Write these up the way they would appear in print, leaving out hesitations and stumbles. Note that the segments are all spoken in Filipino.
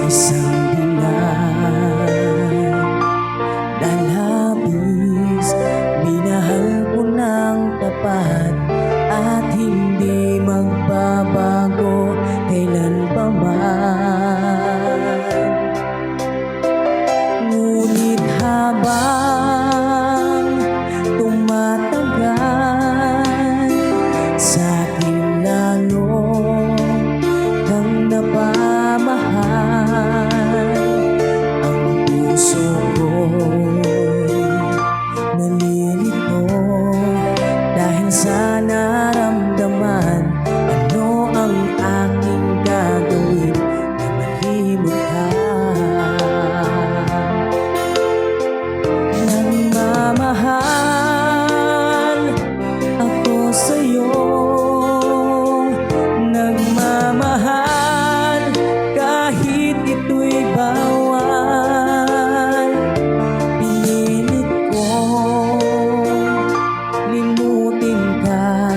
isang dilag na labis. Minahal ko ng tapat at hindi magbabago kailan pa man. Ngunit habang tumatagal, sa'kin lalo kang napamahal. Ang puso ko'y nalilito dahil sa naramdaman. Ano ang aking gagawin na malimot ka? Nagmamahal ako sa'yo, nagmamahal kahit ito'y bawal. Pinilit kong limutin ka,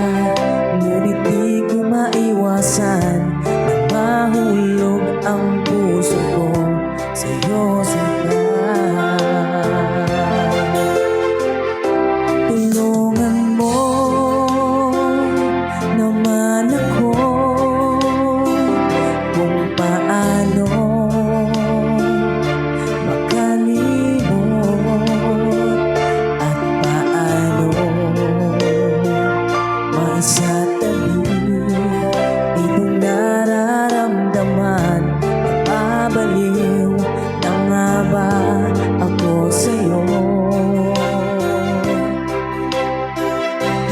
ngunit di ko maiwasan na mahulog ang puso ko sa'yo, sinta. Tulungan mo naman ako kung paano makalimot at paano maisatabi itong nararamdaman. Napabaliw na nga ba ako sa'yo?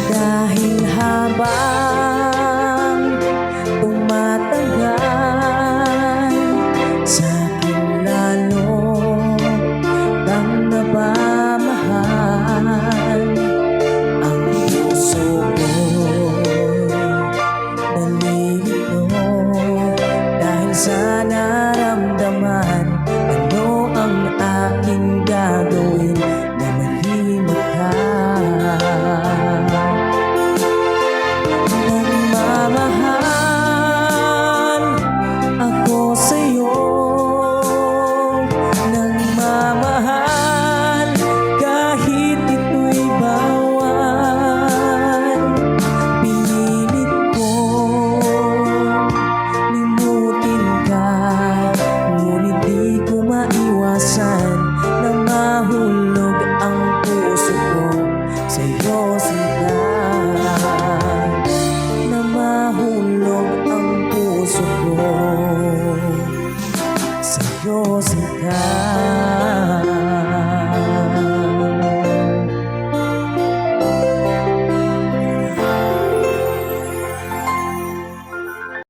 Dahil habang tumatagal, sa'kin lalo kang napamahal. Ang puso ko'y nalilito dahil sa naramdaman. Ano ang aking gagawin na malimot ka? Nagmamahal ako sa'yo, nagmamahal kahit ito'y bawal. Pinilit ko limutin ka, ngunit di ko maiwasan na mahulog ang puso ko sa'yo, sinta. Na mahulog ang puso ko sa'yo, sinta.